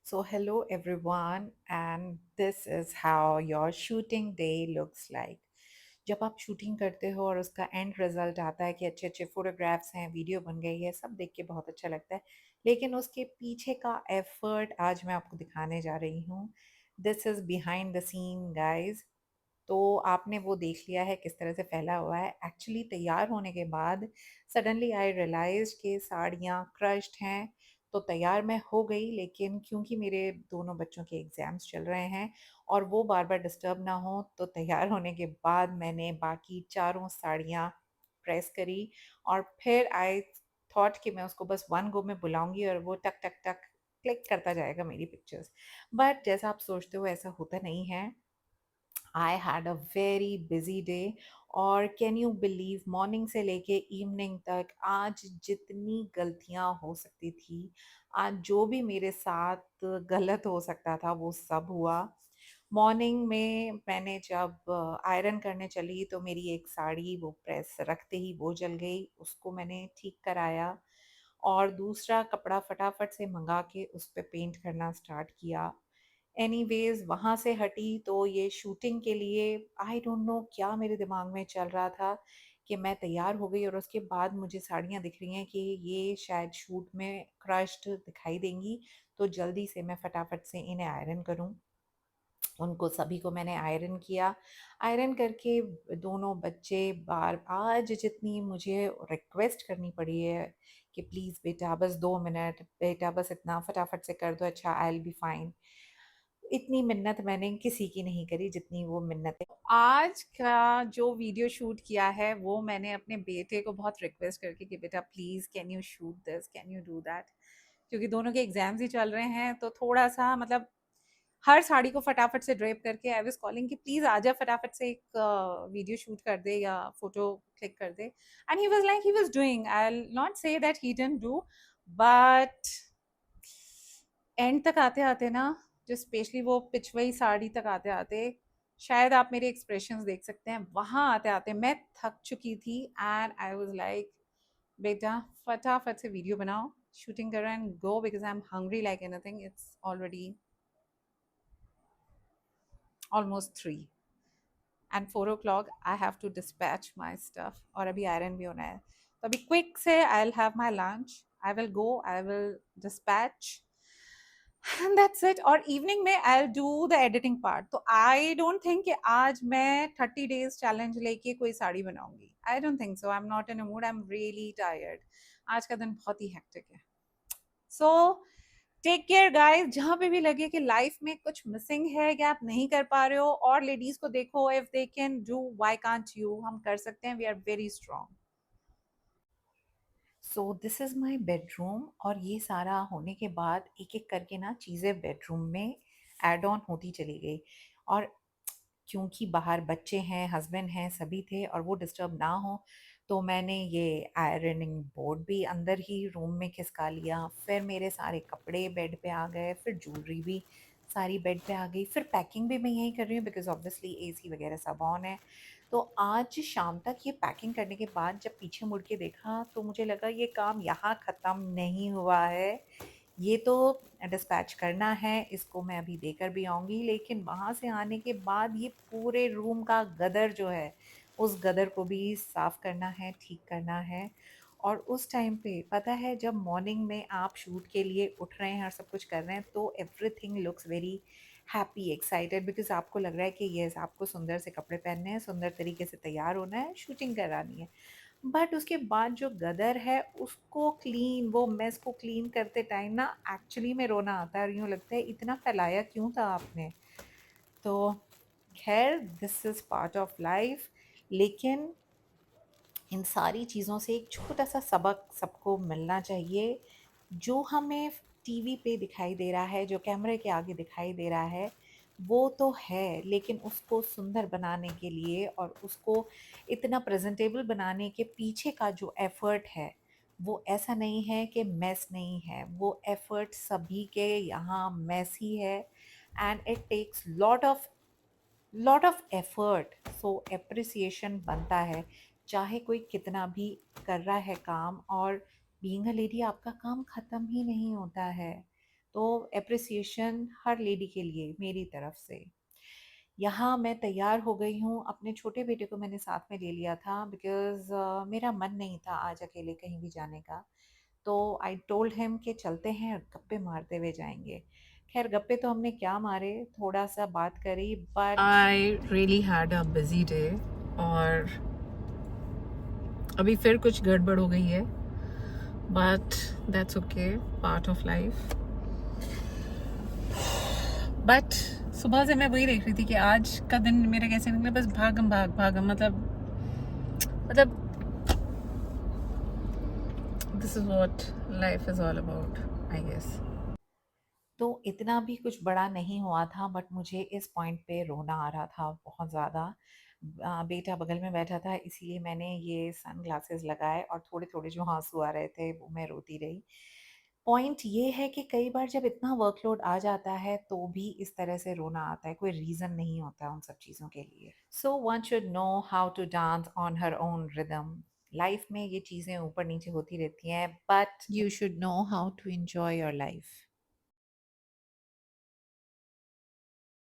So, hello everyone, and this is how your shooting day looks like. जब आप shooting करते हो और उसका एंड रिजल्ट आता है कि अच्छे अच्छे फोटोग्राफ्स हैं, वीडियो बन गई है, सब देख के बहुत अच्छा लगता है। लेकिन उसके पीछे का एफर्ट आज मैं आपको दिखाने जा रही हूँ। This is behind the scene guys. तो आपने वो देख लिया है किस तरह से फैला हुआ है। एक्चुअली तैयार होने के बाद सडनली आई रियलाइज कि साड़ियाँ क्रश्ड हैं। तो तैयार मैं हो गई, लेकिन क्योंकि मेरे दोनों बच्चों के एग्ज़ाम्स चल रहे हैं और वो बार बार डिस्टर्ब ना हो, तो तैयार होने के बाद मैंने बाकी चारों साड़ियाँ प्रेस करी। और फिर आई थॉट कि मैं उसको बस वन गो में बुलाऊंगी और वो टक टक टक क्लिक करता जाएगा मेरी पिक्चर्स। बट जैसा आप सोचते हो ऐसा होता नहीं है। I had a very busy day. और कैन यू बिलीव, मॉर्निंग से लेके इवनिंग तक आज जितनी गलतियां हो सकती थी, आज जो भी मेरे साथ गलत हो सकता था वो सब हुआ। मॉर्निंग में मैंने जब आयरन करने चली तो मेरी एक साड़ी वो प्रेस रखते ही वो जल गई, उसको मैंने ठीक कराया। और दूसरा कपड़ा फटाफट से मंगा के उस पे पेंट करना स्टार्ट किया। एनीवेज वहाँ से हटी तो ये शूटिंग के लिए आई डोंट नो क्या मेरे दिमाग में चल रहा था कि मैं तैयार हो गई और उसके बाद मुझे साड़ियाँ दिख रही हैं कि ये शायद शूट में क्रश्ड दिखाई देंगी। तो जल्दी से मैं फटाफट से इन्हें आयरन करूँ। उनको सभी को मैंने आयरन किया। आयरन करके दोनों बच्चे बार आज जितनी मुझे रिक्वेस्ट करनी पड़ी है कि प्लीज़ बेटा बस 2 मिनट, बेटा बस इतना फटाफट से कर दो, अच्छा आई विल बी फाइन। इतनी मिन्नत मैंने किसी की नहीं करी जितनी वो मिन्नत है। आज का जो वीडियो शूट किया है वो मैंने अपने बेटे को बहुत रिक्वेस्ट करके कि बेटा please can you shoot this, can you do that. क्योंकि दोनों के एग्जाम्स ही चल रहे हैं तो थोड़ा सा मतलब हर साड़ी को फटाफट से ड्रेप करके आई वाज कॉलिंग कि प्लीज आजा फटाफट से एक वीडियो शूट कर दे या फोटो क्लिक कर दे। And he was like he was doing, I will not say that he didn't do, but end तक आते आते ना, जो स्पेशली वो पिछवाई साड़ी तक आते आते, शायद आप मेरे एक्सप्रेशंस देख सकते हैं, वहां आते आते मैं थक चुकी थी। एंड आई वाज लाइक बेटा फटाफट से वीडियो बनाओ, शूटिंग करो and go because I am hungry like anything. It's already almost 3 and 4 o'clock I have to dispatch my stuff और अभी आयरन भी होना है। तो अभी क्विक से I will have my lunch, I will go, I will dispatch and that's it. और evening में I will do the editing part. तो आई डोंट थिंक कि आज मैं 30 days चैलेंज लेके कोई साड़ी बनाऊंगी। I don't think so, I am not in a mood, I am really tired. आज का दिन बहुत ही हेक्टिक है। So take care guys. जहां पे भी लगे कि लाइफ में कुछ मिसिंग है या आप नहीं कर पा रहे हो, और लेडीज को देखो, if they can do why can't you. हम कर सकते हैं, we are very strong. So this is my bedroom. और ये सारा होने के बाद एक एक करके ना चीज़ें बेडरूम में ऐड ऑन होती चली गई। और क्योंकि बाहर बच्चे हैं, हस्बैंड हैं, सभी थे और वो डिस्टर्ब ना हो, तो मैंने ये आयरनिंग बोर्ड भी अंदर ही रूम में खिसका लिया। फिर मेरे सारे कपड़े बेड पे आ गए, फिर ज्वेलरी भी सारी बेड पे आ गई, फिर पैकिंग भी मैं यही कर रही हूँ बिकॉज ऑब्वियसली एसी वगैरह सब ऑन है। तो आज शाम तक ये पैकिंग करने के बाद जब पीछे मुड़ के देखा तो मुझे लगा ये काम यहाँ ख़त्म नहीं हुआ है। ये तो डिस्पैच करना है, इसको मैं अभी देकर भी आऊँगी। लेकिन वहाँ से आने के बाद ये पूरे रूम का गदर जो है, उस गदर को भी साफ़ करना है, ठीक करना है। और उस टाइम पे पता है, जब मॉर्निंग में आप शूट के लिए उठ रहे हैं और सब कुछ कर रहे हैं तो everything looks very happy, excited, because आपको लग रहा है कि येस आपको सुंदर से कपड़े पहनने हैं, सुंदर तरीके से तैयार होना है, शूटिंग करानी है। बट उसके बाद जो गदर है उसको क्लीन, वो मेस को क्लीन करते टाइम ना एक्चुअली में रोना आता है और यूँ लगता है इतना फैलाया क्यों था आपने। तो खैर this is part of life. लेकिन इन सारी चीज़ों से एक छोटा सा सबक सबको मिलना चाहिए। जो हमें टीवी पे दिखाई दे रहा है, जो कैमरे के आगे दिखाई दे रहा है, वो तो है, लेकिन उसको सुंदर बनाने के लिए और उसको इतना प्रेजेंटेबल बनाने के पीछे का जो एफर्ट है, वो ऐसा नहीं है कि मेस नहीं है। वो एफर्ट सभी के यहाँ मेस ही है। And it takes lot of effort. So appreciation बनता है, चाहे कोई कितना भी कर रहा है काम। और बीइंग अ लेडी आपका काम ख़त्म ही नहीं होता है। तो एप्रिसिएशन हर लेडी के लिए मेरी तरफ से। यहाँ मैं तैयार हो गई हूँ, अपने छोटे बेटे को मैंने साथ में ले लिया था बिकॉज़ मेरा मन नहीं था आज अकेले कहीं भी जाने का। तो आई टोल्ड हिम कि चलते हैं और गप्पे मारते हुए जाएँगे। ख़ैर गप्पे तो हमने क्या मारे, थोड़ा-सा बात करी but I really had a busy day और अभी फिर कुछ गड़बड़ हो गई है, but that's okay, part of life. But सुबह से मैं वही देख रही थी कि आज का दिन मेरा कैसे निकला, बस भागम भाग भागम, मतलब this is what life is all about, I guess. तो इतना भी कुछ बड़ा नहीं हुआ था बट मुझे इस पॉइंट पे रोना आ रहा था बहुत ज़्यादा। बेटा बगल में बैठा था इसीलिए मैंने ये सनग्लासेस लगाए और थोड़े-थोड़े जो आँसू आ रहे थे वो मैं रोती रही। पॉइंट ये है कि कई बार जब इतना वर्कलोड आ जाता है तो भी इस तरह से रोना आता है, कोई रीज़न नहीं होता उन सब चीज़ों के लिए। So one should know how to dance on her own rhythm. Life में ये चीज़ें ऊपर-नीचे होती रहती हैं but you should know how to enjoy your life.